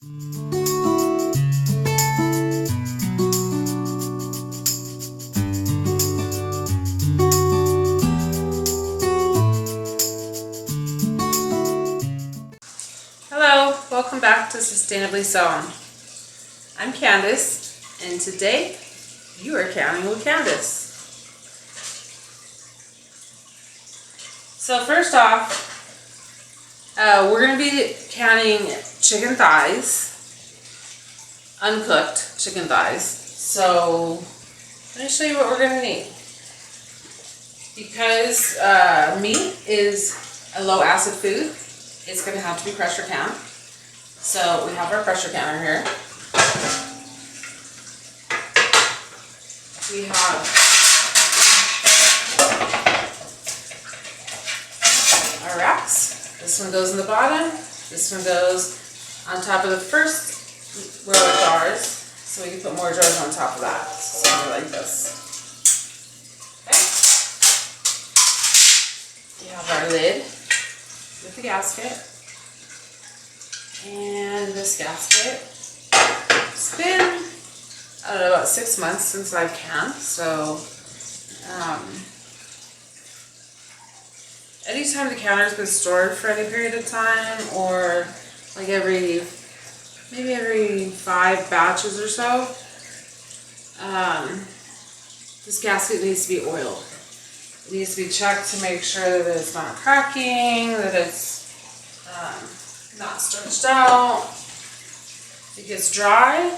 Hello, welcome back to Sustainably Sewn. I'm Candace, and today you are counting with Candace. So first off, we're going to be counting chicken thighs, uncooked chicken thighs. So let me show you what we're going to need. Because meat is a low acid food, it's going to have to be pressure count. So we have our pressure counter here. We have our racks. This one goes in the bottom. This one goes on top of the first row of jars. So we can put more jars on top of that. So something like this. Okay. We have our lid with the gasket. And this gasket. It's been, I don't know, about 6 months since I've canned. So anytime the counter's been stored for any period of time, or like maybe every 5 batches or so, this gasket needs to be oiled. It needs to be checked to make sure that it's not cracking, that it's not stretched out. If it gets dry,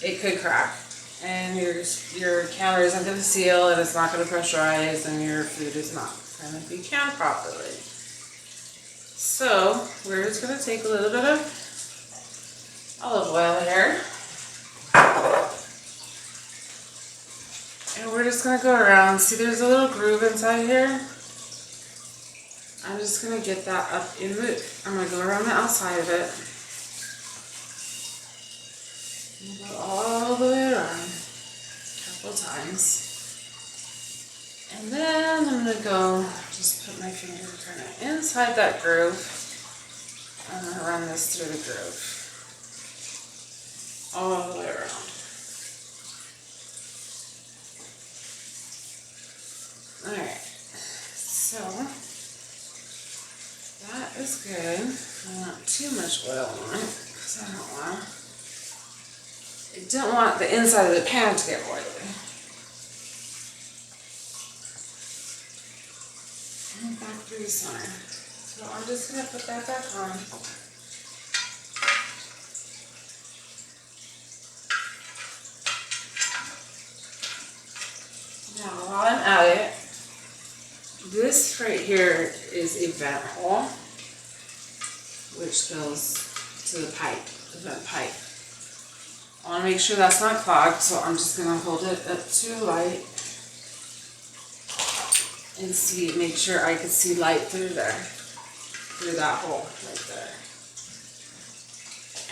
it could crack, and your counter isn't going to seal, and it's not going to pressurize, and your food is not going to be canned properly. So we're just going to take a little bit of olive oil here, and we're just going to go around. See, there's a little groove inside here. I'm just going to get that up in the, I'm going to go around the outside of it. And go all the way around a couple times. And then I'm going to go, just put my finger kind of inside that groove. I'm going to run this through the groove. All the way around. Alright, so that is good. I don't want too much oil on it, because I don't want the inside of the pan to get oily. And back through the center. So I'm just going to put that back on. Now while I'm at it, this right here is a vent hole, which goes to the pipe, the vent pipe. I want to make sure that's not clogged, so I'm just going to hold it up to light and see, make sure I can see light through there, through that hole right there.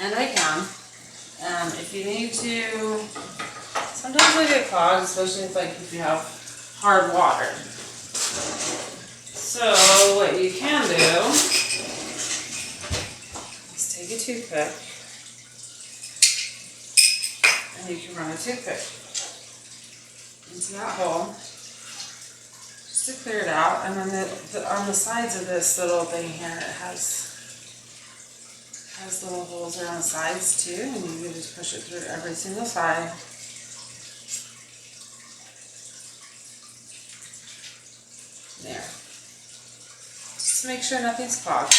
And I can. If you need to, sometimes they get clogged, especially if you have hard water. So what you can do is take a toothpick, and you can run a toothpick into that hole just to clear it out. And then on the sides of this little thing here, it has little holes around the sides too, and you can just push it through every single side. There. Just to make sure nothing's clogged.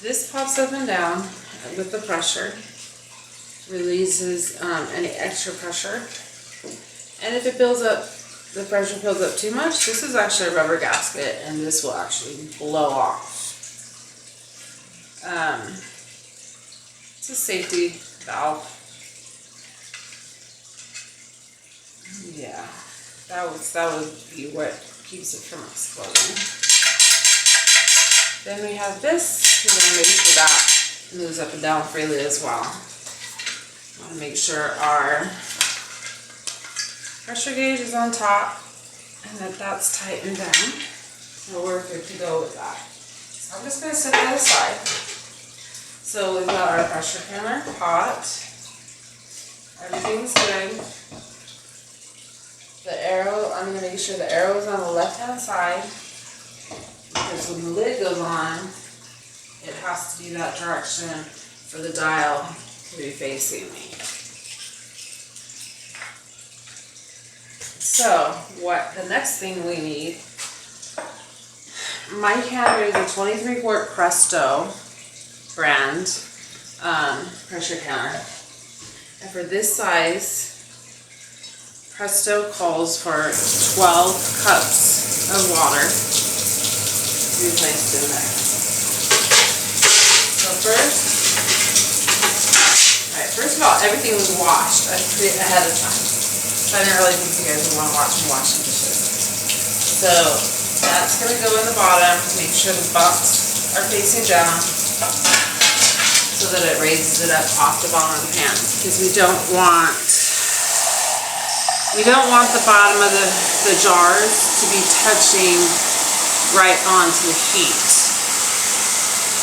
This pops up and down with the pressure, releases any extra pressure. And if it builds up, the pressure builds up too much, this is actually a rubber gasket, and this will actually blow off. It's a safety valve. Yeah, that would be what keeps it from exploding. Then we have this. We're going to make sure that moves up and down freely as well. We want to make sure our pressure gauge is on top and that that's tightened down. So we're good to go with that. So I'm just going to set that aside. So we've got our pressure canner hot. Everything's good. The arrow, I'm going to make sure the arrow is on the left-hand side, because when the lid goes on, it has to be that direction for the dial to be facing me. So, what the next thing we need, my canner is a 23-quart Presto brand pressure canner. And for this size, Presto calls for 12 cups of water to be placed in there. So first of all, everything was washed ahead of time. So I didn't really think you guys would want to watch me washing dishes. So that's going to go in the bottom. Make sure the butts are facing down so that it raises it up off the bottom of the pan. Because we don't want the bottom of the jars to be touching right onto the heat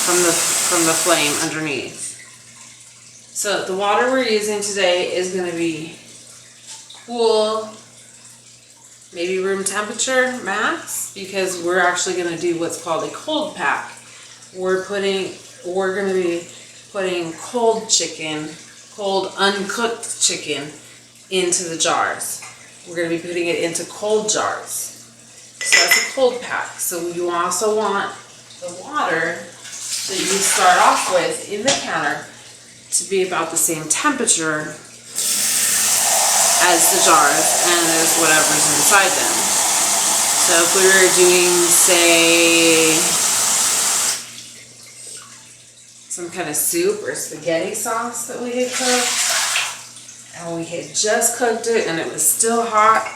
from the flame underneath. So the water we're using today is going to be cool, maybe room temperature max, because we're actually going to do what's called a cold pack. We're going to be putting cold uncooked chicken into the jars. We're going to be putting it into cold jars. So that's a cold pack. So you also want the water that you start off with in the counter to be about the same temperature as the jars and as whatever's inside them. So if we were doing, say, some kind of soup or spaghetti sauce that we had cooked, and we had just cooked it and it was still hot,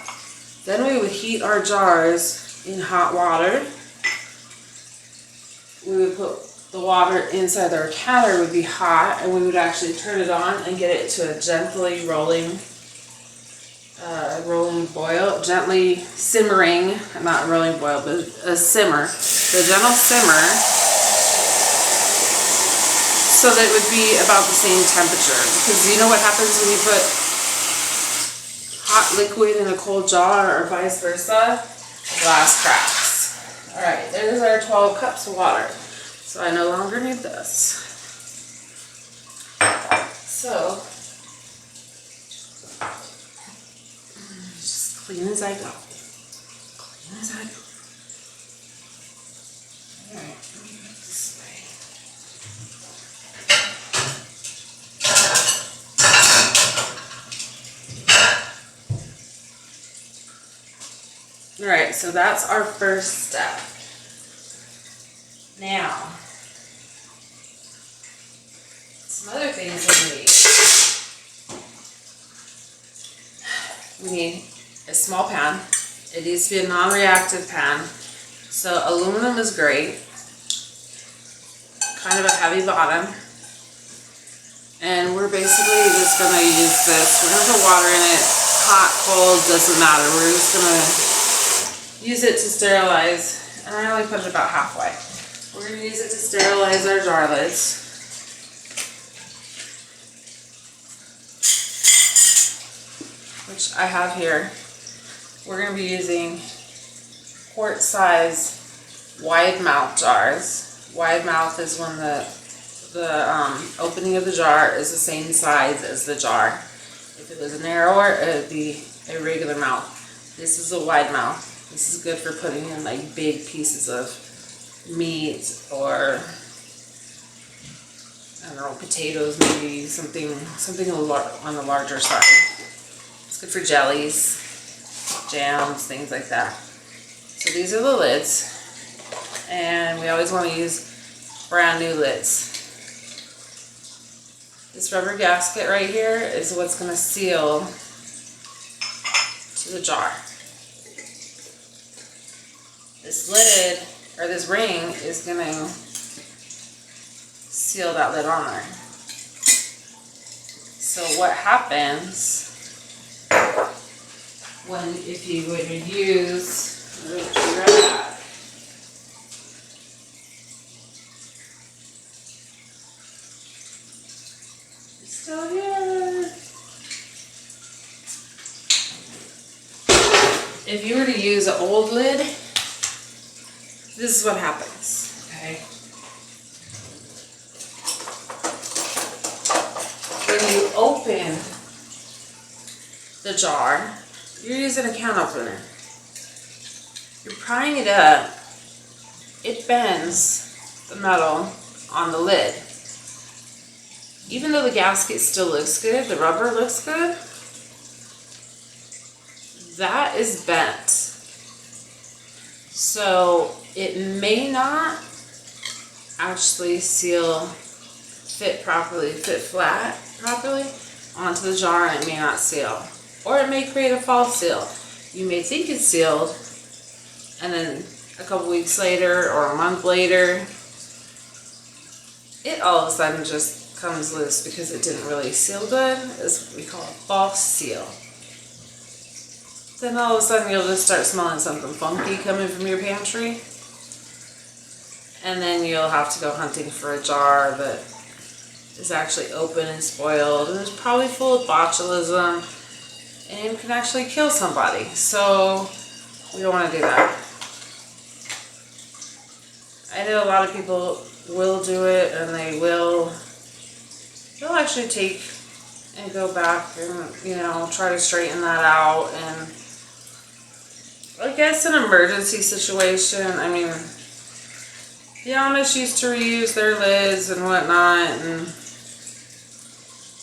then we would heat our jars in hot water. We would put the water inside our counter would be hot, and we would actually turn it on and get it to a gently rolling boil, gently simmering, not rolling boil, but a simmer, the gentle simmer, so that it would be about the same temperature. Because you know what happens when you put hot liquid in a cold jar or vice versa? The glass cracks. Alright, there's our 12 cups of water. So I no longer need this. So, just clean as I go. Clean as I go. Alright, let me go this way. Alright, so that's our first step. Now, some other things we need a small pan. It needs to be a non-reactive pan. So aluminum is great. Kind of a heavy bottom. And we're basically just going to use this. We're going to put water in it. Hot, cold, doesn't matter. We're just going to use it to sterilize. And I only put it about halfway. We're going to use it to sterilize our jar lids. Which I have here. We're going to be using quart size wide mouth jars. Wide mouth is when the opening of the jar is the same size as the jar. If it was narrower, it would be a regular mouth. This is a wide mouth. This is good for putting in like big pieces of meat, or I don't know, potatoes, maybe something on the larger side. It's good for jellies, jams, things like that. So these are the lids, and we always want to use brand new lids. This rubber gasket right here is what's going to seal to the jar. This lid, or this ring, is going to seal that lid on there. So what happens if you were to use, Still here. If you were to use an old lid, this is what happens, okay? When you open the jar, you're using a can opener. You're prying it up, it bends the metal on the lid. Even though the gasket still looks good, the rubber looks good, that is bent. So it may not actually fit flat properly onto the jar, and it may not seal. Or it may create a false seal. You may think it's sealed, and then a couple weeks later or a month later, it all of a sudden just comes loose because it didn't really seal good. It's what we call a false seal. Then all of a sudden you'll just start smelling something funky coming from your pantry. And then you'll have to go hunting for a jar that is actually open and spoiled and is probably full of botulism and can actually kill somebody. So we don't want to do that. I know a lot of people will do it, and they'll actually take and go back and, you know, try to straighten that out. And I guess an emergency situation, I mean, the Amish used to reuse their lids and whatnot, and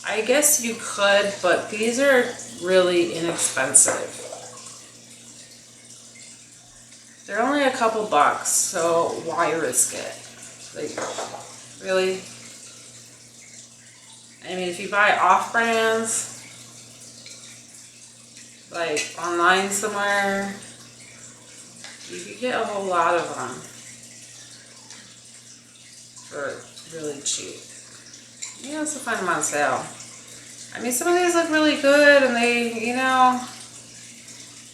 I guess you could, but these are really inexpensive. They're only a couple bucks, so why risk it? Like, really? I mean, if you buy off-brands, like online somewhere, you could get a whole lot of them for really cheap. You also find them on sale. I mean, some of these look really good, and they, you know,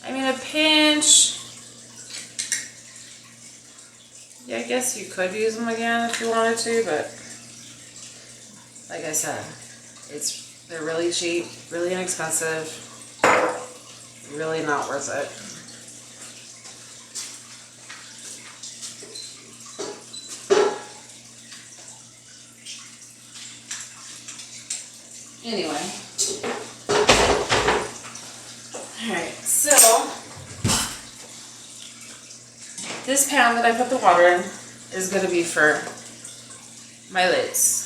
I mean, a pinch. Yeah, I guess you could use them again if you wanted to, but like I said, they're really cheap, really inexpensive, really not worth it. Anyway, alright, so this pan that I put the water in is going to be for my lids.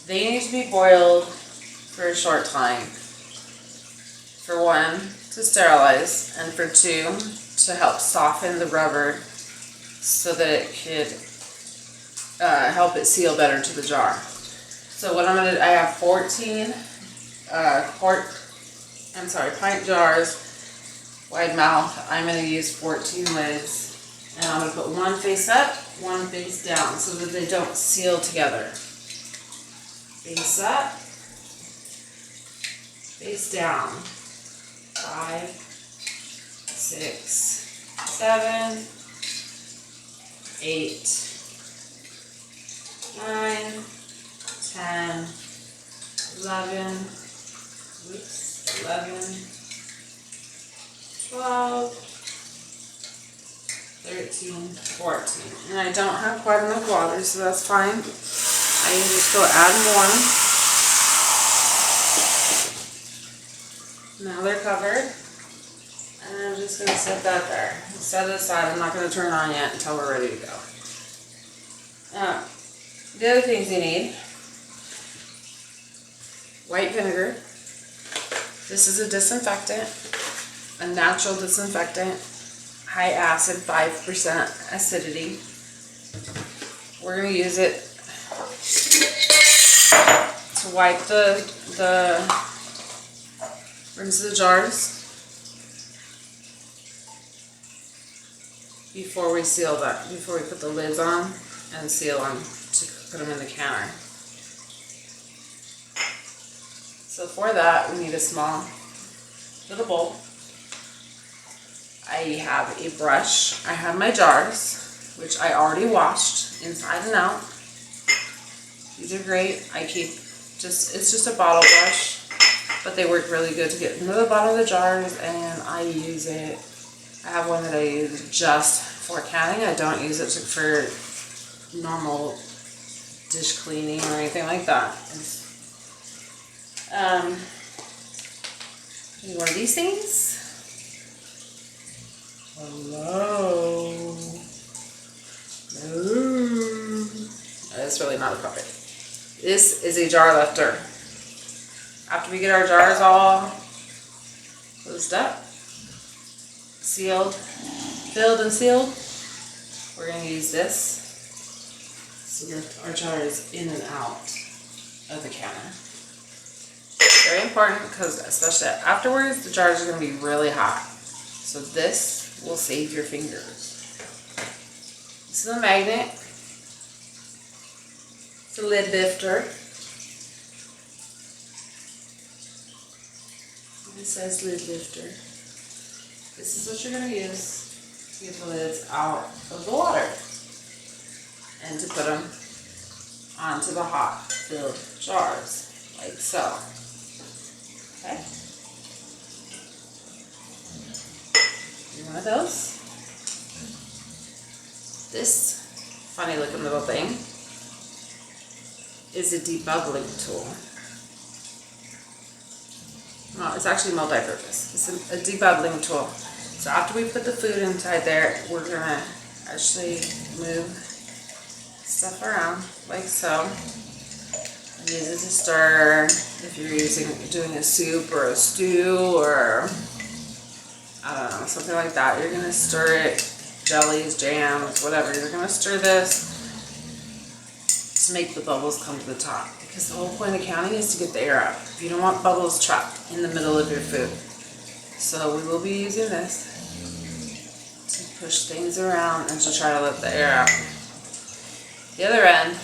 They need to be boiled for a short time. For one, to sterilize, and for two, to help soften the rubber so that it could help it seal better to the jar. So what I have 14 pint jars, wide mouth. I'm going to use 14 lids. And I'm going to put one face up, one face down, so that they don't seal together. Face up, face down. 5, 6, 7, 8, 9, 10, 11, 12, 13, 14. And I don't have quite enough water, so that's fine. I can just go add more. Now they're covered. And I'm just going to set that there. Set it aside. I'm not going to turn it on yet until we're ready to go. The other things you need: white vinegar. This is a disinfectant, a natural disinfectant. High acid, 5% acidity. We're going to use it to wipe rinse the jars before we seal that, before we put the lids on and seal them to put them in the counter. So for that, we need a small little bowl. I have a brush. I have my jars, which I already washed inside and out. These are great. I keep it's just a bottle brush, but they work really good to get into the bottom of the jars, and I use it. I have one that I use just for canning. I don't use it for normal dish cleaning or anything like that. Any one of these things? Hello. Ooh. That's really not appropriate. This is a jar lifter. After we get our jars all closed up, sealed, filled and sealed, we're going to use this to lift our jars in and out of the counter. Very important because especially afterwards, the jars are going to be really hot. So this will save your fingers. This is a magnet. It's a lid lifter. It says lid lifter. This is what you're going to use to get the lids out of the water and to put them onto the hot filled jars, like so. Okay. One of those. This funny looking little thing is a debubbling tool. No, it's actually multi-purpose. It's a debubbling tool. So after we put the food inside there, we're gonna actually move stuff around like so. Use it to stir if you're doing a soup or a stew or I don't know, something like that. You're gonna stir it, jellies, jams, whatever. You're gonna stir this to make the bubbles come to the top, because the whole point of canning is to get the air out. You don't want bubbles trapped in the middle of your food. So we will be using this to push things around and to try to let the air out. The other end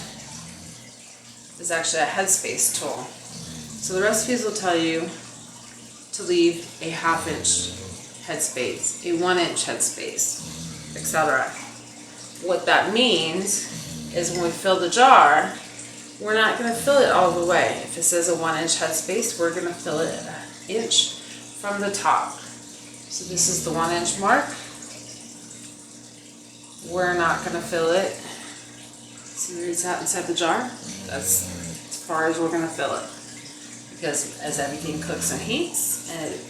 is actually a headspace tool. So the recipes will tell you to leave a 1/2 inch headspace, a 1 inch headspace, etc. What that means is when we fill the jar, we're not going to fill it all the way. If it says a 1 inch headspace, we're going to fill it 1 inch from the top. So this is the 1 inch mark. We're not going to fill it. See where it's at inside the jar? That's as far as we're going to fill it. Because as everything cooks and heats and it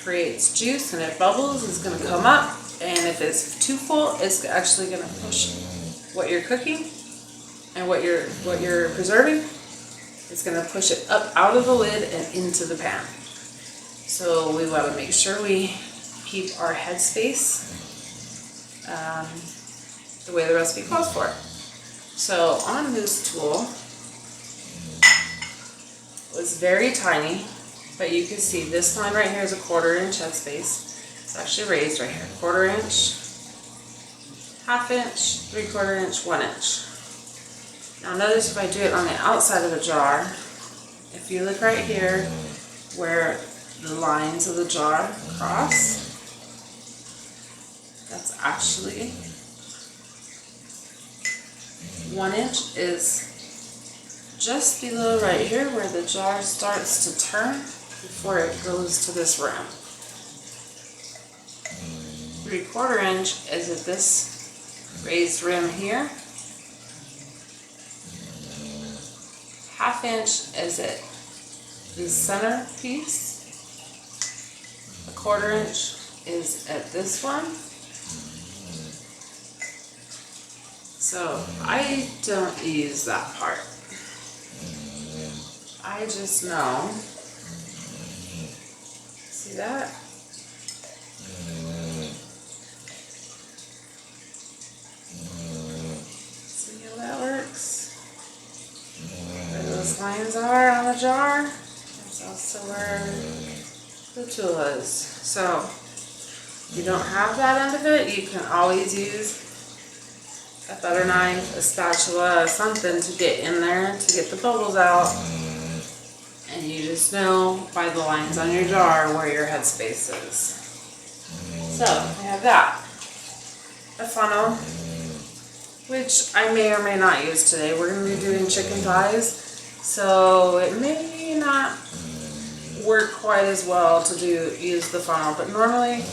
creates juice and it bubbles, it's going to come up. And if it's too full, it's actually going to push what you're cooking and what you're preserving. It's going to push it up out of the lid and into the pan. So we want to make sure we keep our headspace the way the recipe calls for it. So on this tool, it was very tiny, but you can see this line right here is a 1/4 inch headspace. It's actually raised right here, 1/4 inch, 1/2 inch, 3/4 inch, 1 inch. Now notice if I do it on the outside of the jar, if you look right here where the lines of the jar cross, that's actually 1 inch is just below right here where the jar starts to turn before it goes to this rim. 3/4 inch is at this raised rim here. 1/2 inch is at the center piece. 1/4 inch is at this one. So I don't use that part. I just know. See that? See how that works? Where those lines are on the jar, that's also where the tool is. So if you don't have that end of it, you can always use a butter knife, a spatula, something to get in there to get the bubbles out. And you just know by the lines on your jar where your headspace is. So I have that. A funnel, which I may or may not use today. We're going to be doing chicken thighs. So it may not work quite as well to use the funnel, but normally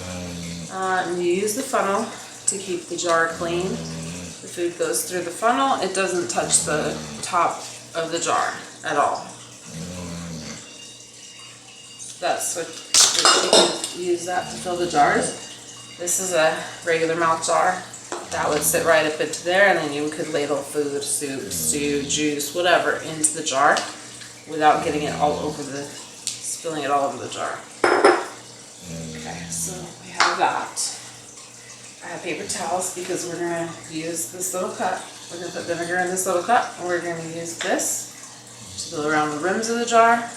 you use the funnel to keep the jar clean. The food goes through the funnel, it doesn't touch the top of the jar at all. That's what you can use that to fill the jars. This is a regular mouth jar. That would sit right up into there, and then you could ladle food, soup, stew, juice, whatever into the jar without getting it all over spilling it all over the jar. Okay, so we have that. I have paper towels because we're going to use this little cup. We're going to put vinegar in this little cup, and we're going to use this to go around the rims of the jar.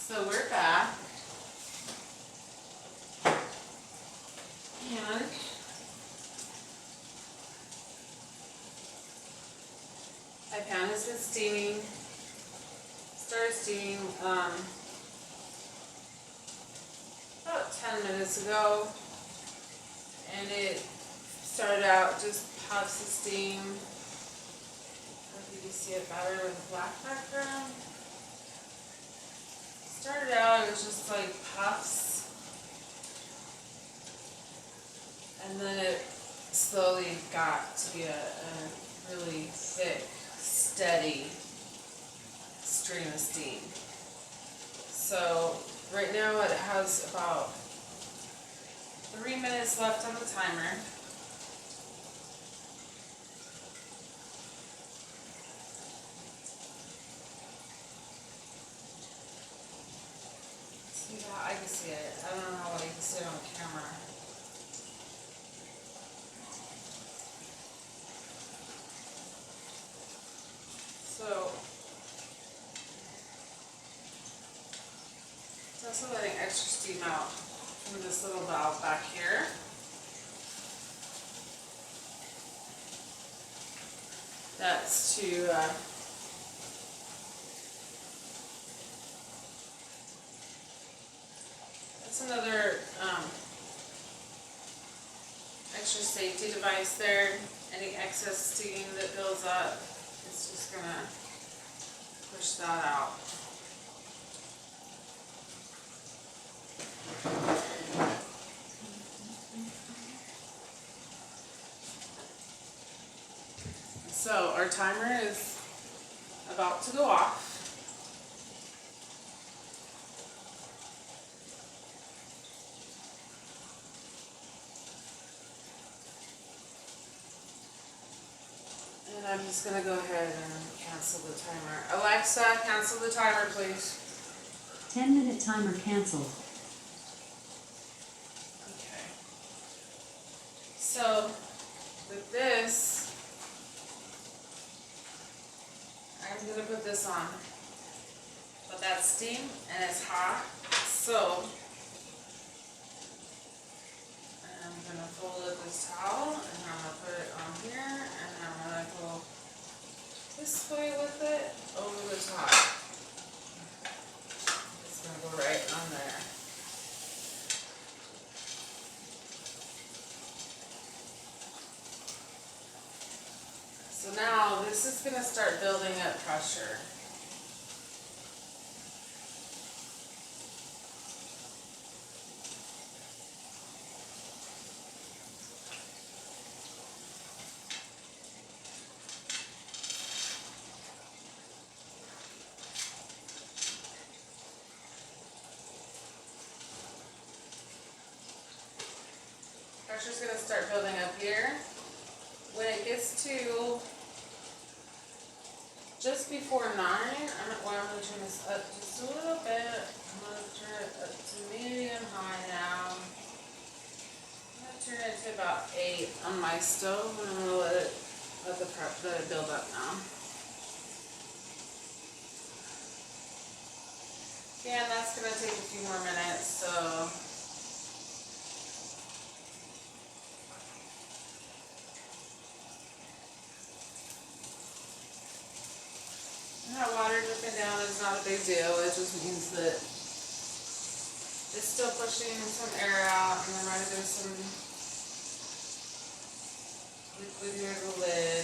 So we're back. And my pan has been steaming. Started steaming about 10 minutes ago. And it started out just puffs of steam. I don't know if you can see it better with a black background. Started out, it was just like puffs. And then it slowly got to be a really thick, steady stream of steam. So right now it has about 3 minutes left on the timer. See that? I can see it. I don't know how well you can see it on camera. So it's also letting extra steam out from this little valve back here. That's to that's another extra safety device there. Any excess steam that builds up, it's just gonna push that out. So our timer is about to go off. And I'm just going to go ahead and cancel the timer. Alexa, cancel the timer, please. 10-minute timer canceled. Okay. So with this, I'm going to put this on. But that's steam and it's hot. So I'm going to fold up this towel and I'm going to put it on here and I'm going to go this way with it over the top. It's going to go right on there. So now this is going to start building up pressure. Pressure's going to start building up here. When it gets to just before 9, I'm going to turn this up just a little bit. I'm going to turn it up to medium high now. I'm going to turn it to about 8 on my stove, and I'm going to let it build up now. Yeah, and that's going to take a few more minutes, so. That water dripping down is not a big deal. It just means that it's still pushing some air out, and there might have been some liquid near the lid.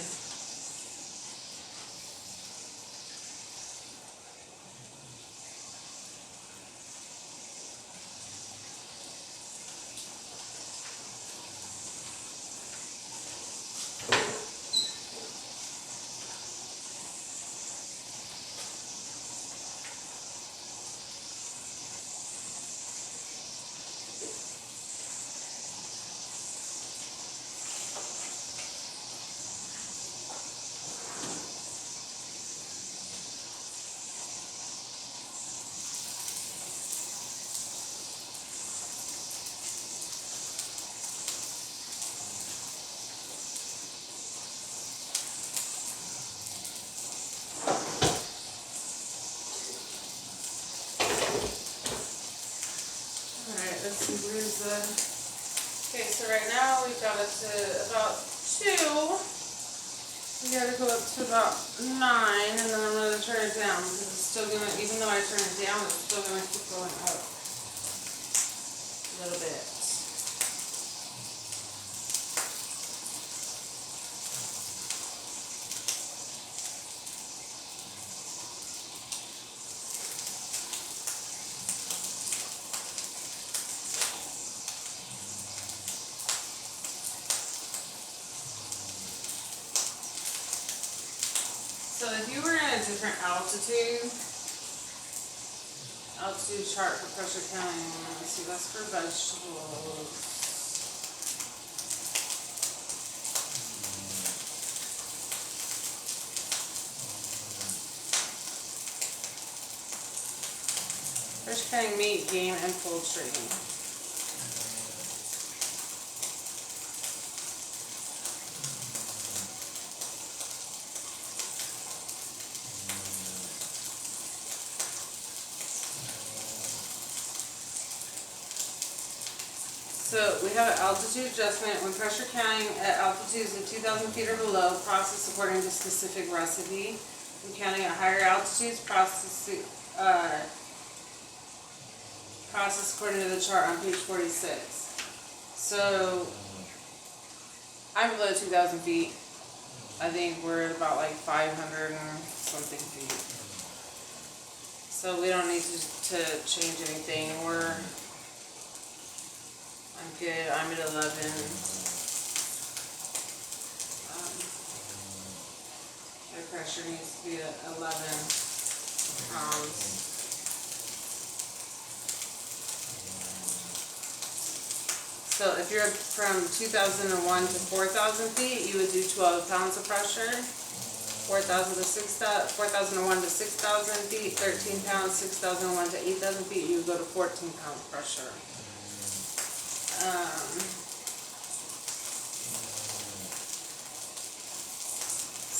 Where's the... Okay, so right now we've got it to about 2. We gotta go up to about 9, and then I'm gonna turn it down because it's still gonna, even though I turn it down, it's still gonna keep going up a little bit. So if you were at a different altitude chart for pressure counting, let's see, that's for vegetables. Pressure counting meat, game, and poultry. So we have an altitude adjustment. When pressure counting at altitudes of 2,000 feet or below, process according to specific recipe. When counting at higher altitudes, process according to the chart on page 46. So I'm below 2,000 feet. I think we're at about like 500 and something feet. So we don't need to change anything. I'm good. I'm at 11. My pressure needs to be at 11 pounds. So if you're from 2001 to 4,000 feet, you would do 12 pounds of pressure. 4,001 to 6,000 feet, 13 pounds. 6,001 to 8,000 feet, you would go to 14 pounds pressure.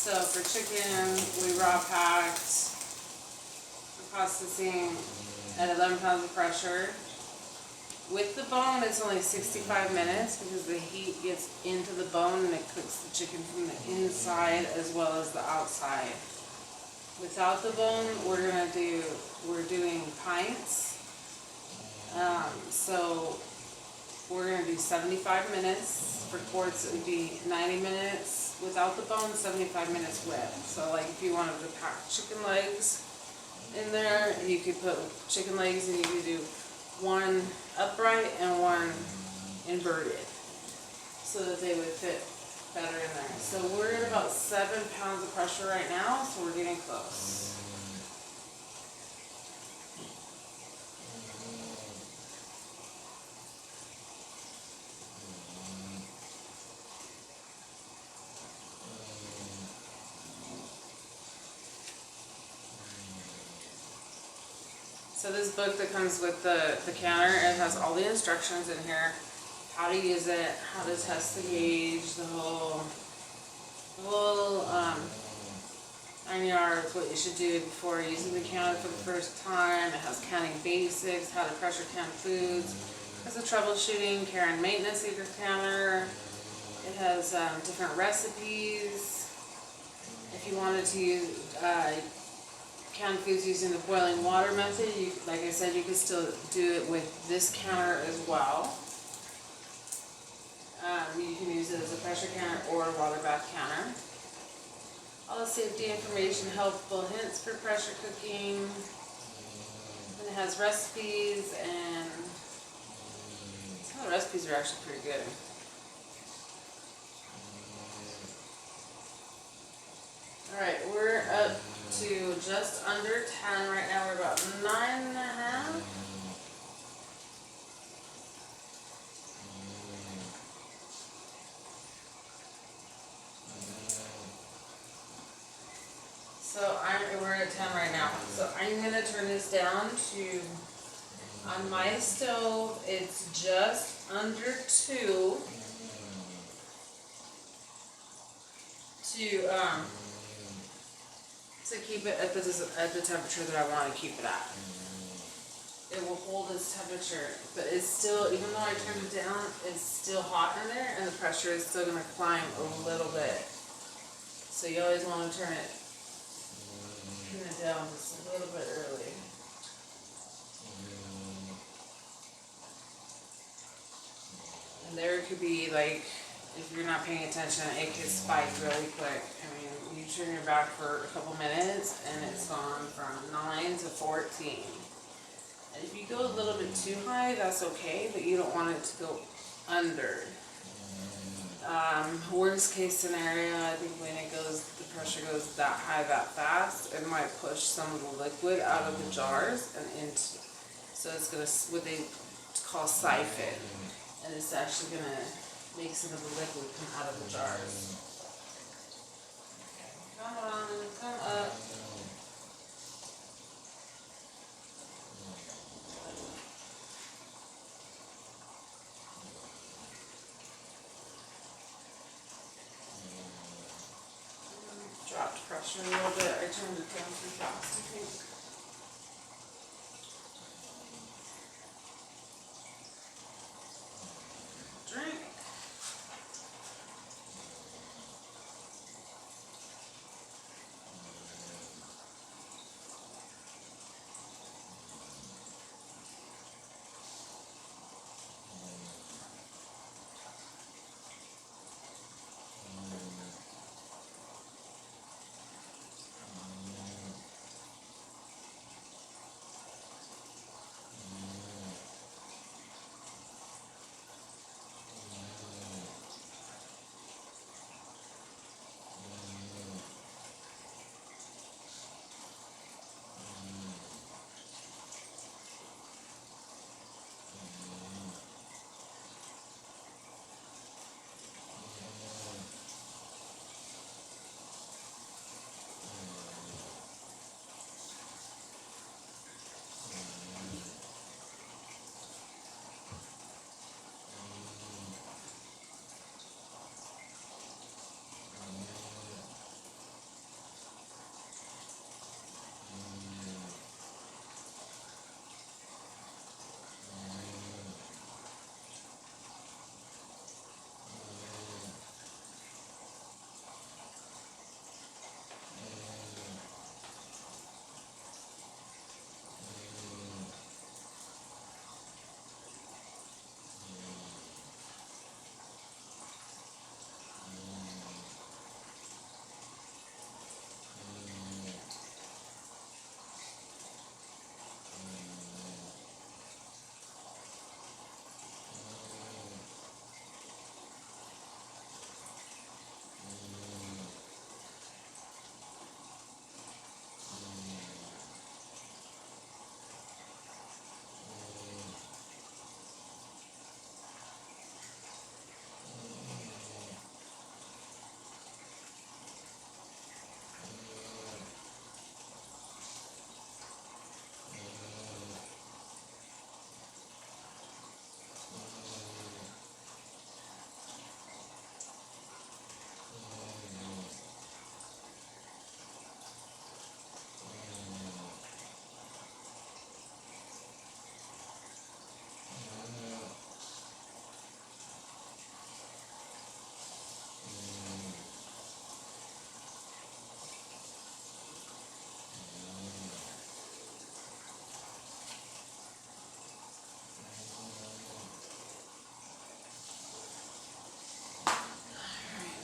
So for chicken, we raw packed, processing at 11 pounds of pressure. With the bone, it's only 65 minutes because the heat gets into the bone and it cooks the chicken from the inside as well as the outside. Without the bone, we're doing pints. So we're going to do 75 minutes. For quarts, it would be 90 minutes without the bone, 75 minutes with. So like if you wanted to pack chicken legs in there, you could put chicken legs and you could do one upright and one inverted so that they would fit better in there. So we're at about 7 pounds of pressure right now, so we're getting close. So this book that comes with the counter, it has all the instructions in here, how to use it, how to test the gauge, the whole 9 yards, what you should do before using the counter for the first time. It has counting basics, how to pressure count foods. It has a troubleshooting, care and maintenance of your counter. It has different recipes. If you wanted to use count foods using the boiling water method, like I said, you can still do it with this counter as well. You can use it as a pressure counter or a water bath counter. All the safety information, helpful hints for pressure cooking. And it has recipes, and some of the recipes are actually pretty good. Alright, we're up to just under 10 right now. We're about 9.5. So we're at 10 right now. So I'm going to turn this down to, on my stove, it's just under 2 to keep it at the temperature that I want to keep it at. it will hold its temperature, but it's still, even though I turned it down, it's still hot in there and the pressure is still gonna climb a little bit. So you always wanna turn it down just a little bit early. And there could be like, if you're not paying attention, it could spike really quick. I mean, you turn your back for a couple minutes and it's gone from 9 to 14. And if you go a little bit too high, that's okay, but you don't want it to go under. Worst case scenario, I think when it goes, the pressure goes that high that fast, it might push some of the liquid out of the jars and into, so it's gonna, what they call siphon, and it's actually gonna make some of the liquid come out of the jars. Come on, come up. Dropped pressure a little bit. I turned it down too fast, I think. Drink.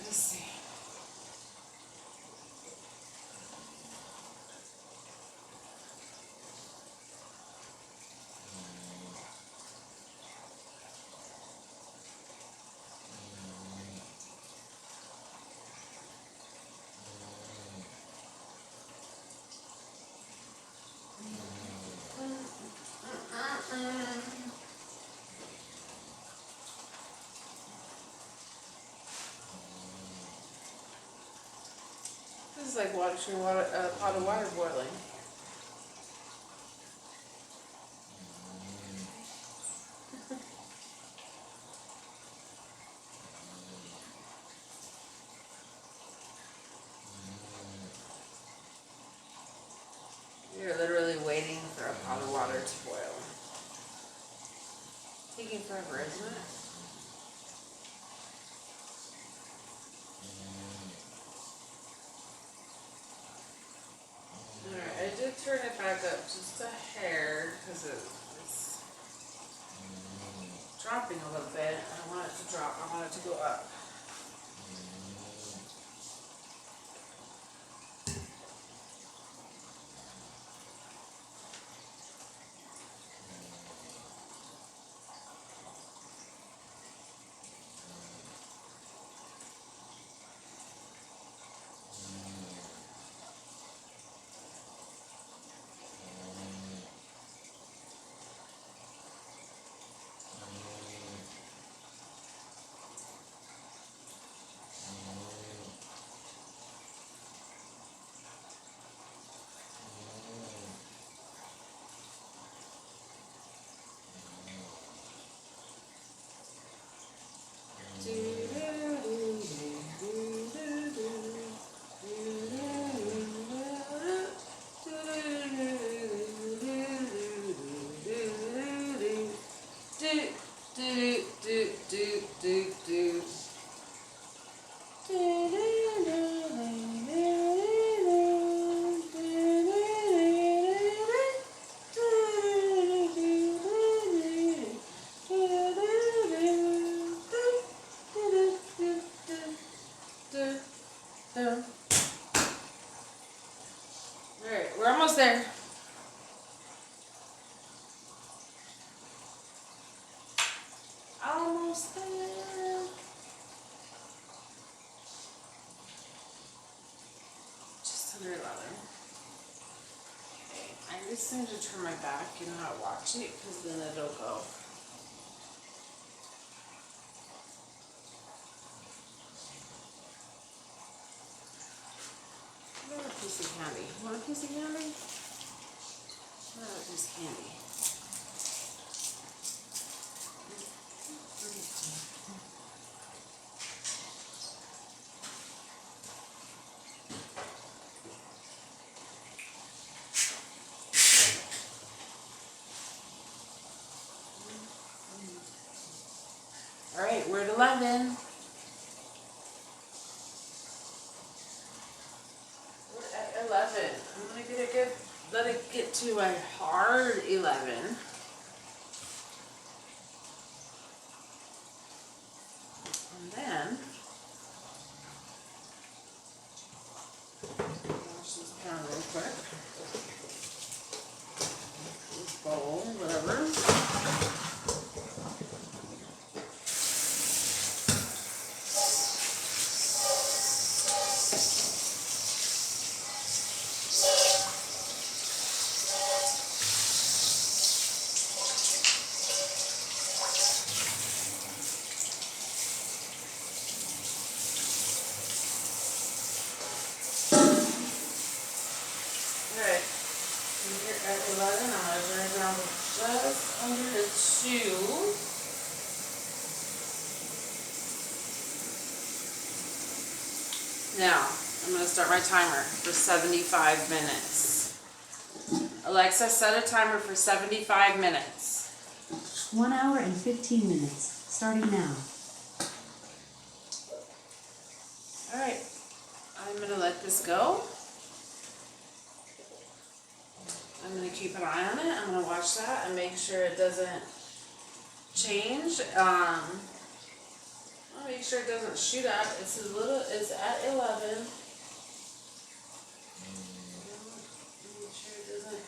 Let's see. This is like watching a pot of water boiling. You're literally waiting for a pot of water to boil. taking forever, isn't it? Alright, I did turn it back up just a hair because it's dropping a little bit. I don't want it to drop, I want it to go up. Alright, we're almost there. Almost there. Just under 11. Okay, I just need to turn my back, you know how to watch it, because then it'll go. I want a piece of candy. Want a piece of candy? I want a piece of candy. Alright, we're at 11. We're at 11. I'm going to get a good, let it get to a hard 11. And then, wash this pan real quick. This bowl, whatever. Alright, we're at 11. I'm going to bring it down to just under the 2. Now, I'm going to start my timer for 75 minutes. Alexa, set a timer for 75 minutes. 1 hour and 15 minutes, starting now. Alright, I'm going to let this go. I'm going to keep an eye on it. I'm going to watch that and make sure it doesn't change. I'll make sure it doesn't shoot up. It's at 11. Make sure it doesn't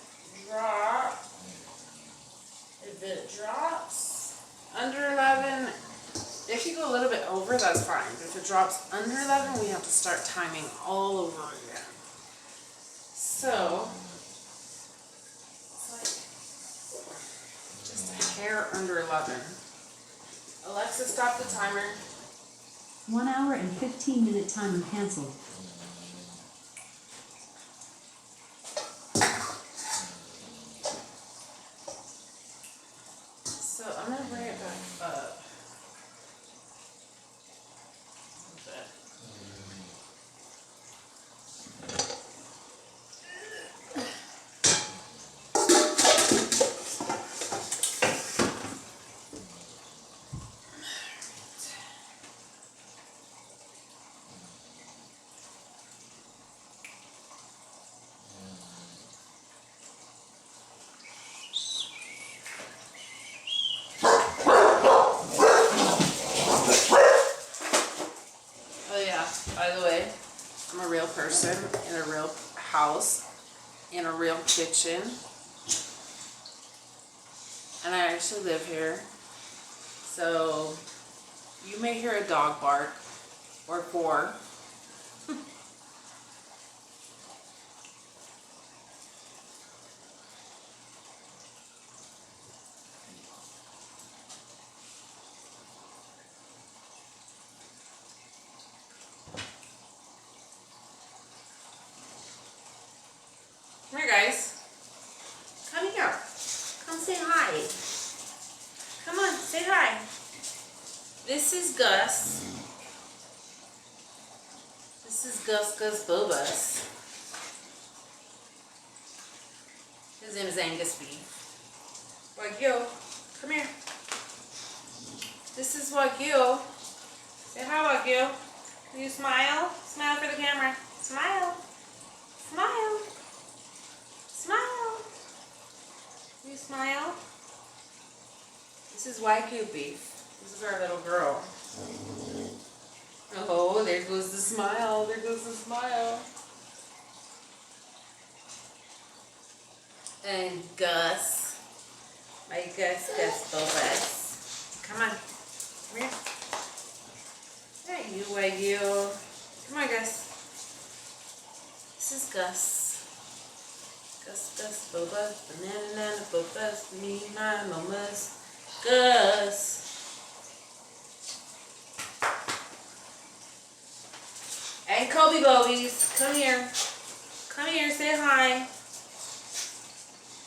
drop. If it drops under 11, if you go a little bit over, that's fine. But if it drops under 11, we have to start timing all over again. So, hair under 11. Alexa, stop the timer. 1 hour and 15 minute timer canceled. So I'm going to bring it back up. person in a real house, in a real kitchen. And I actually live here. So you may hear a dog bark or 4. Come here, guys. Come here. Come say hi. Come on, say hi. This is Gus. This is Gus Bobus. His name is Angus Beef. Wagyu, come here. This is Wagyu. Say hi, Wagyu. Can you smile? Smile for the camera. Smile. Smile. Smile. Can you smile? This is Wagyu Beef. This is our little girl. Oh, there goes the smile. There goes the smile. And Gus. My Gus Bobus. Come on. Come here. There you, Wagyu. Come on, Gus. This is Gus. Gus Bobus. Banana Bobus. Me, my mama's Gus. And Kobe Bobies, come here. Come here, say hi.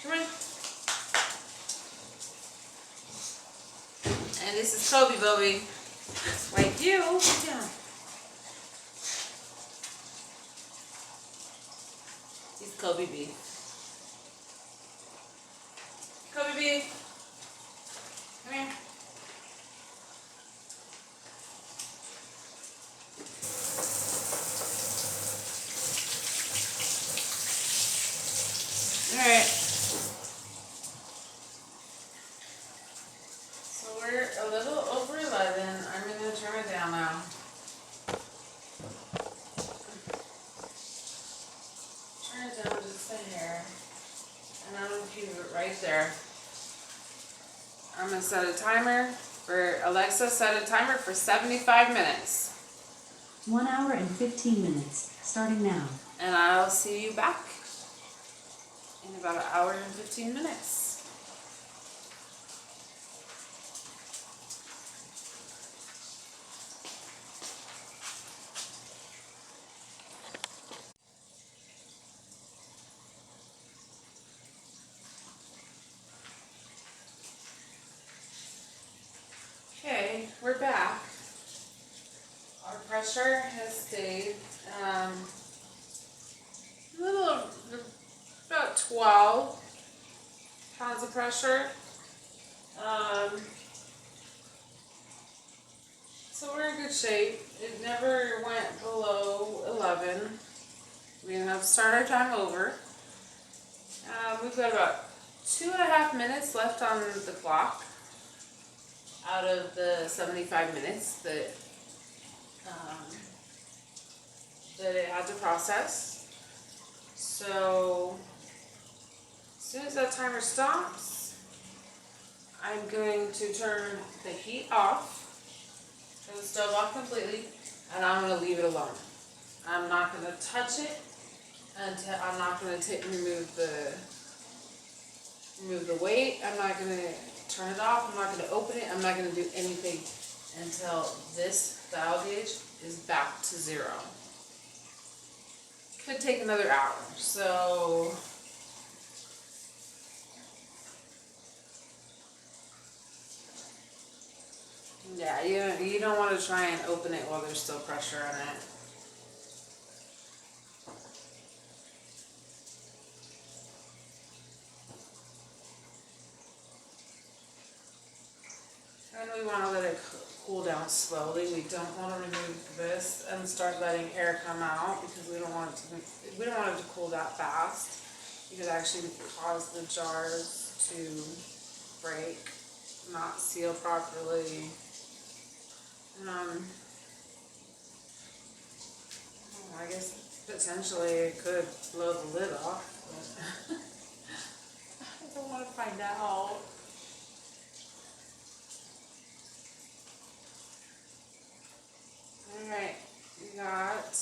Come on. And this is Kobe Bobby. Wait, you, sit down. He's Kobe B. Kobe B. Come here. Alright, so we're a little over 11. I'm going to turn it down now. Turn it down just a hair, and I'm going to keep it right there. I'm going to set a timer for, Alexa, set a timer for 75 minutes. 1 hour and 15 minutes, starting now. And I'll see you back in about 1 hour and 15 minutes. Okay, we're back. Our pressure has stayed a little, about 12 pounds of pressure. So we're in good shape. It never went below 11. We're gonna have to start our time over. We've got about 2.5 minutes left on the clock out of the 75 minutes that that it had to process. So as soon as that timer stops, I'm going to turn the heat off, turn the stove off completely, and I'm going to leave it alone. I'm not going to touch it until I'm not going to remove the weight. I'm not going to turn it off. I'm not going to open it. I'm not going to do anything until this dial gauge is back to 0. Could take another hour. So yeah, you don't want to try and open it while there's still pressure on it. And we want to let it cool down slowly. We don't want to remove this and start letting air come out because we don't want it to cool that fast. You could actually cause the jars to break, not seal properly. I guess Potentially it could blow the lid off, but I don't want to find out. Alright, we got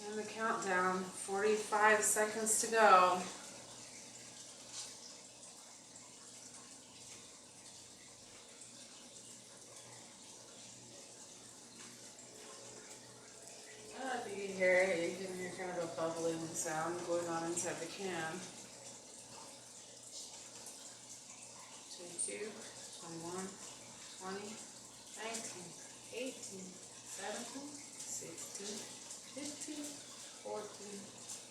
in the countdown 45 seconds to go. I don't know if you can hear it. You can hear kind of a bubbling sound going on inside the can. 22, 21, 20, 19, 18, 17, 16, 15, 14,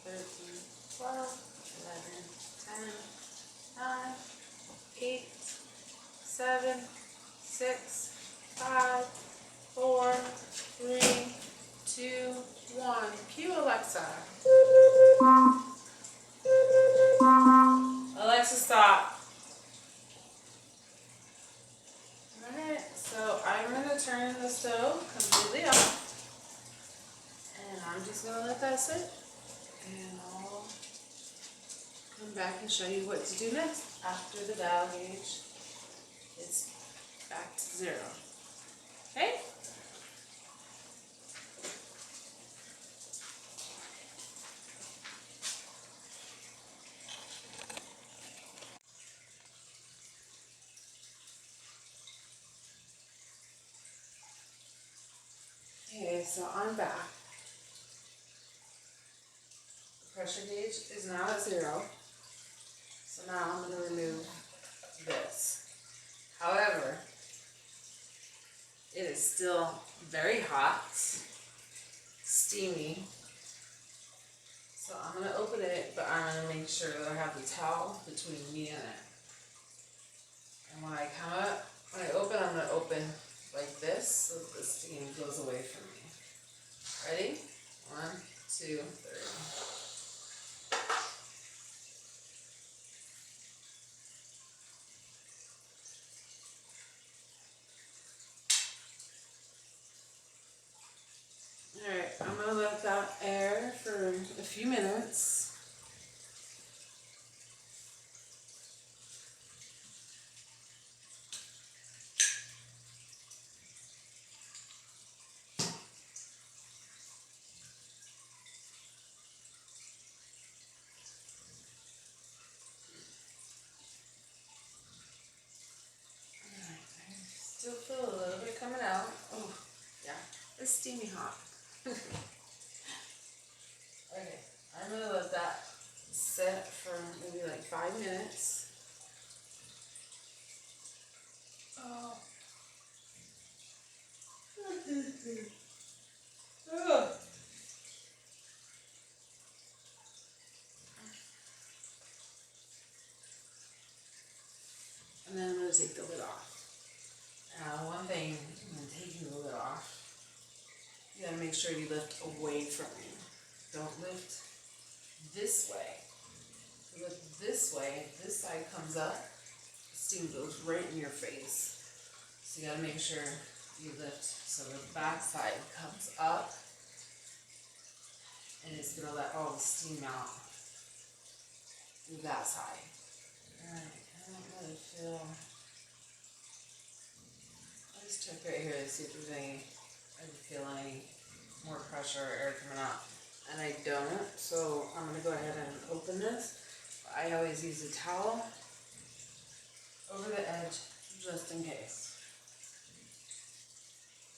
13, 12, 11, 10, 9, 8, 7, 6, 5, 4, 3, 2, 1. Cue Alexa. Alexa, stop. Alright, so I'm going to turn the stove completely off. And I'm just going to let that sit. And I'll come back and show you what to do next after the dial gauge is back to 0. Okay? Okay, so I'm back. The pressure gauge is now at 0. So now I'm going to remove this. However, it is still very hot, steamy. So I'm going to open it, but I'm going to make sure that I have the towel between me and it. And when I come up, when I open, I'm going to open like this so that the steam goes away from me. Ready? 1, 2, 3. Alright, I'm going to let that air for a few minutes. Alright, I still feel a little bit coming out. Oh, yeah, it's steamy hot. Okay, I'm going to let that sit for maybe like 5 minutes. Oh. Ugh. And then I'm going to take the lid off. Now, one thing when taking the lid off, you gotta make sure you lift away from you. Don't lift this way. If you lift this way, if this side comes up, the steam goes right in your face. So you gotta make sure you lift so the back side comes up and it's gonna let all the steam out through that side. Alright, I don't really feel. I'll just check right here to see if there's any, I feel any more pressure or air coming out. And I don't, so I'm going to go ahead and open this. I always use a towel over the edge just in case.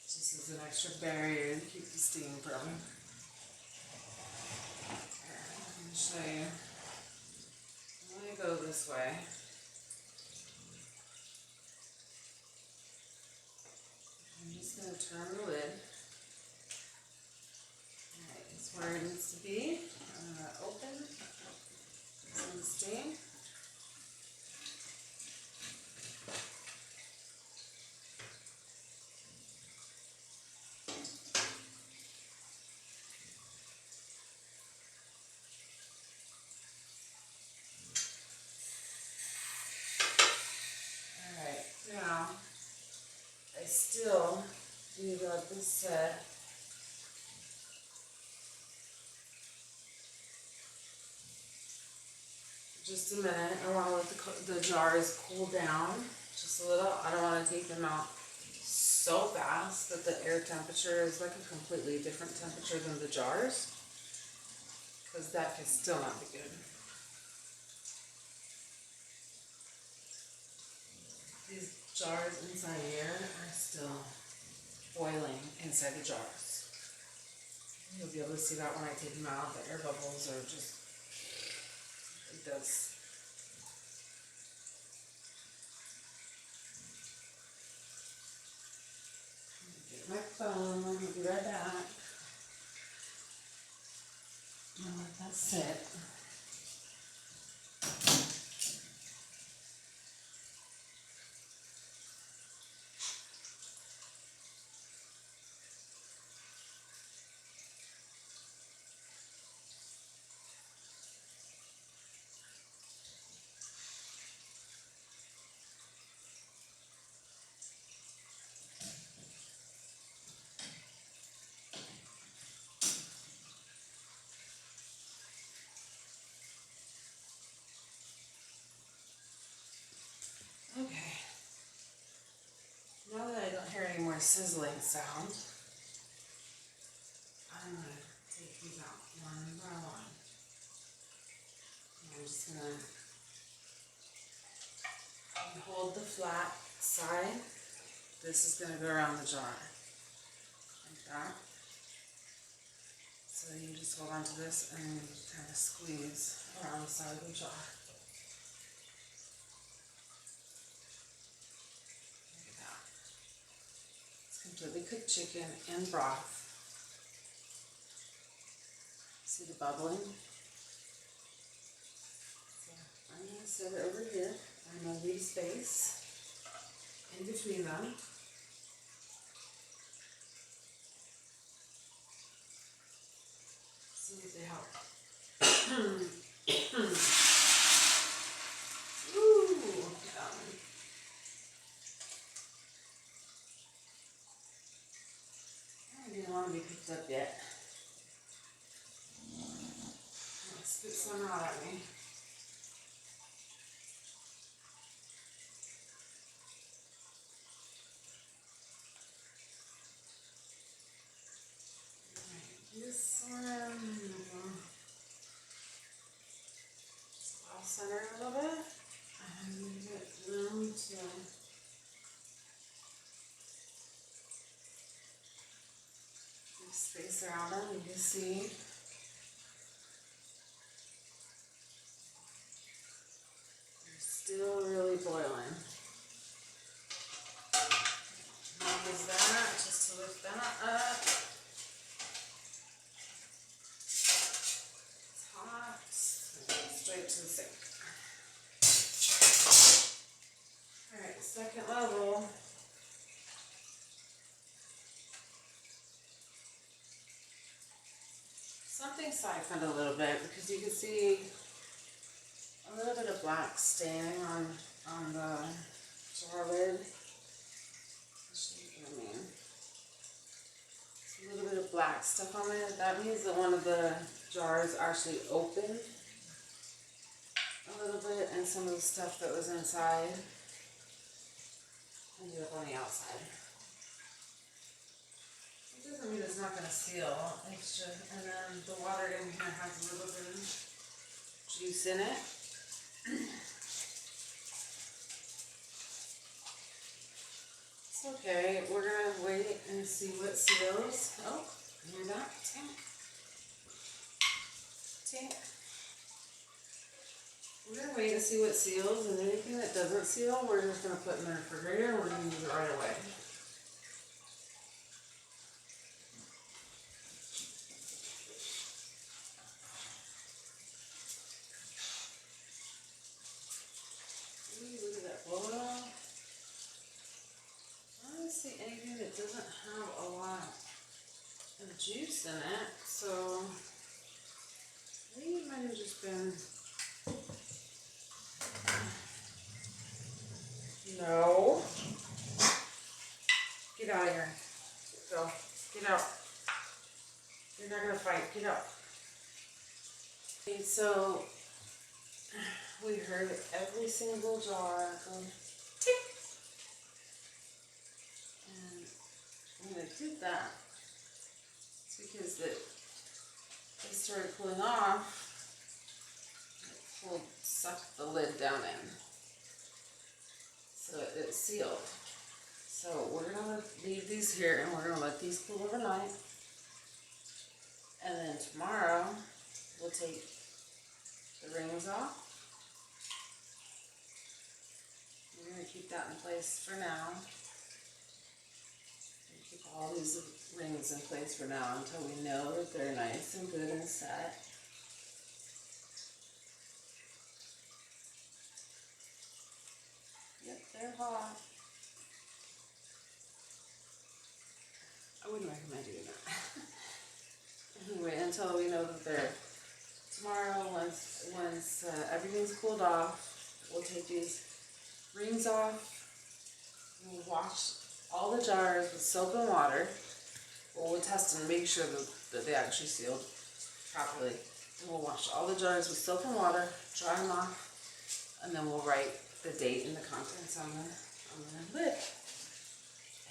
Just as an extra barrier to keep the steam from. I'm going to show you. I'm going to go this way. I'm just going to turn the lid. Alright, it's where it needs to be. I'm going to open some steam. Alright, now I still do let this set just a minute. I want to let the jars cool down just a little. I don't want to take them out so fast that the air temperature is like a completely different temperature than the jars, because that can still not be good. These jars inside here are still boiling inside the jars. You'll be able to see that when I take them out. The air bubbles are just, it does. Get my phone, I'll be right back. I'll let that sit. Okay. Now that I don't hear any more sizzling sound, I'm going to take these out one by one. I'm just going to hold the flat side. This is going to go around the jar, like that. So you just hold on to this and kind of squeeze around the side of the jar. Look at that. It's completely cooked chicken in broth. See the bubbling? So I'm going to set it over here. I'm going to leave space in between them. So that they help. Ooh, yummy. I didn't want to be picked up yet. Let's spit some out at me. This one, just off center a little bit, and leave it room to leave space around them. You can see they're still really boiling. Use that just to lift that up. Hot, straight to the sink. Alright, second level. Something siphoned a little bit because you can see a little bit of black staining on the jar lid. I mean, a little bit of black stuff on it. That means that one of the jars actually opened a little bit, and some of the stuff that was inside ended up on the outside. It doesn't mean it's not going to seal. It's just, and then the water in here has a little bit of juice in it. It's okay. We're going to wait and see what seals. Oh, hear that? Tink. Tink. We're going to wait and see what seals, and anything that doesn't seal, we're just going to put in the refrigerator and we're going to use it right away. Ooh, look at that oil. I don't see anything that doesn't have a lot of juice in it, so I think it might have just been. No. Get out of here. Go. Get out. You're not gonna fight. Get out. Okay, so we heard every single jar go tick. And when it did that, it's because it started cooling off, it sucked the lid down in. So it sealed. So we're gonna leave these here and we're gonna let these cool overnight. And then tomorrow we'll take the rings off. We're gonna keep that in place for now. And keep all these rings in place for now until we know that they're nice and good and set. Yep, they're hot. I wouldn't recommend doing that. Anyway, until we know that they're tomorrow, once everything's cooled off, we'll take these rings off. We'll wash all the jars with soap and water. We'll test them and make sure that they actually sealed properly. And we'll wash all the jars with soap and water, dry them off, and then we'll write the date and the contents on the lid.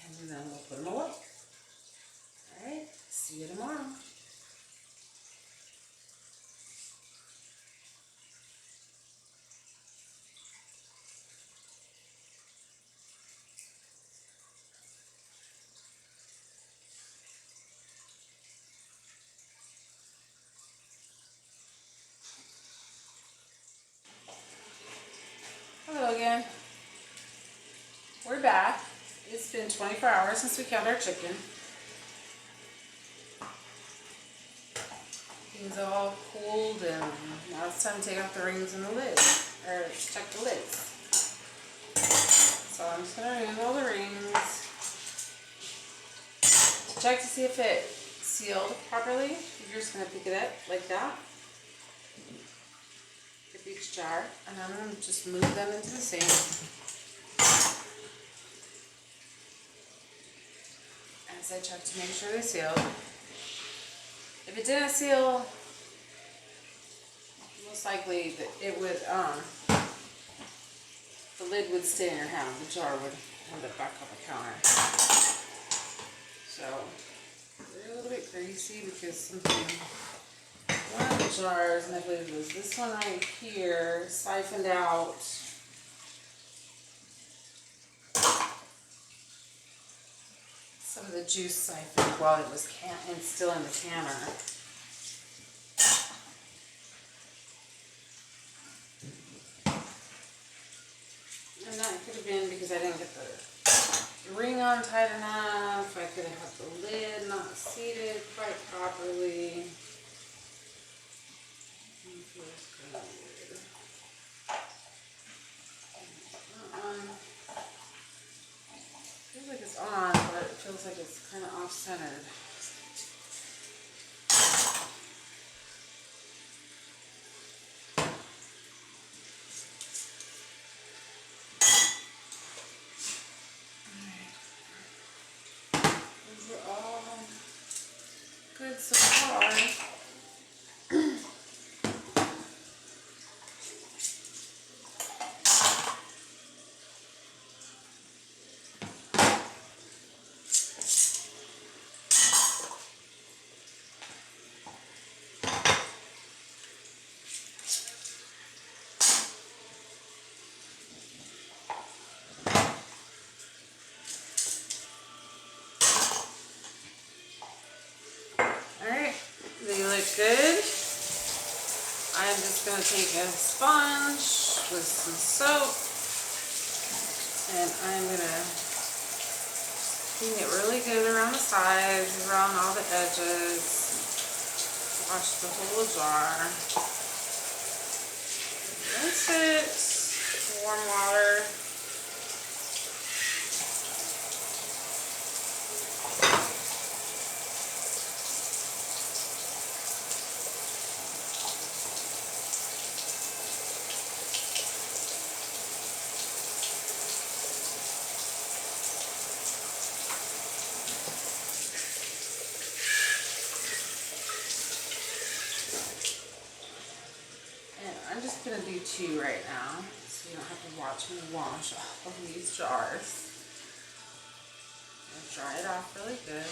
And then we'll put them away. Alright, see you tomorrow. Hello again. We're back. It's been 24 hours since we killed our chicken. Things all cooled and now it's time to take off the rings and the lid, or check the lids. So I'm just going to remove all the rings. To check to see if it sealed properly, you're just going to pick it up like that. Pick each jar, and I'm going to just move them into the sink. As I check to make sure they sealed. If it didn't seal, most likely it would, the lid would stay in your hand. The jar would end up back on the counter. So, they're a little bit greasy because something, one of the jars, and I believe it was this one right here, siphoned out some of the juice siphoned while it was still in the canner. And that could have been because I didn't get the ring on tight enough. I could have had the lid not seated quite properly. Feels like it's on, but it feels like it's kind of off-centered. These are all good so far. Alright, they look good. I'm just going to take a sponge with some soap and I'm going to clean it really good around the sides, around all the edges. Wash the whole jar. Rinse it, warm water. I'm just going to do 2 right now, so you don't have to watch me wash all of these jars. I'll dry it off really good.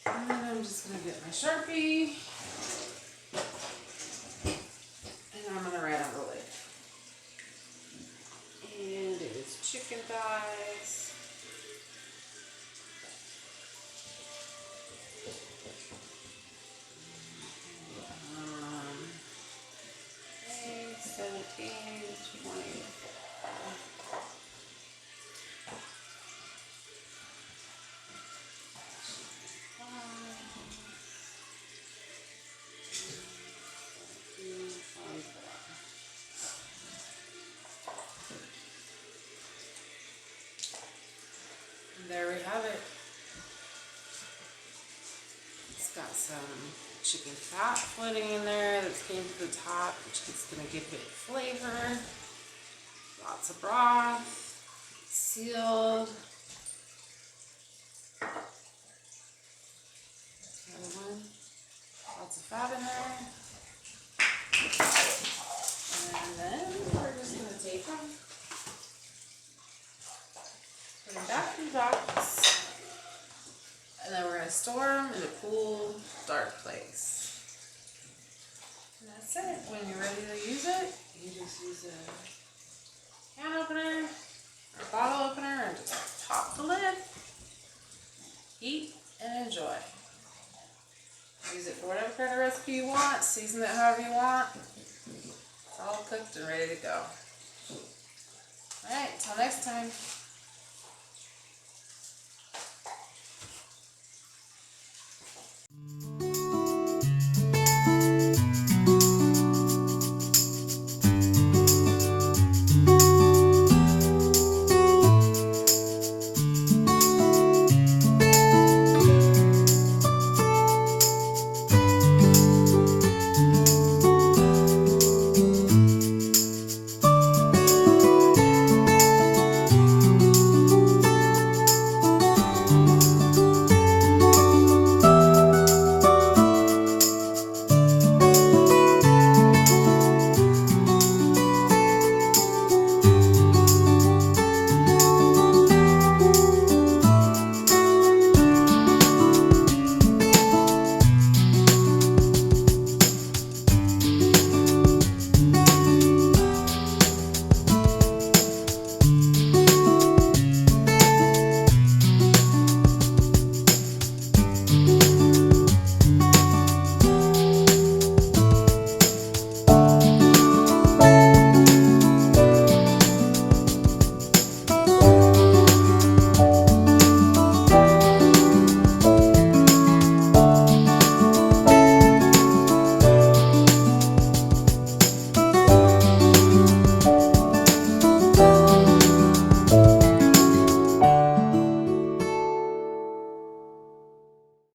And then I'm just going to get my Sharpie, and I'm going to write on the lid. And it is chicken thighs. Okay, 17, 20. And there we have it. It's got some chicken fat floating in there that's came to the top, which is going to give it flavor. Lots of broth, sealed. Another one. Lots of fat in there. And then we're just going to take them, put them back in the box, and then we're going to store them in a cool, dark place. And that's it. When you're ready to use it, you just use a can opener or a bottle opener and just pop the lid, eat, and enjoy. Use it for whatever kind of recipe you want, season it however you want. It's all cooked and ready to go. Alright, till next time.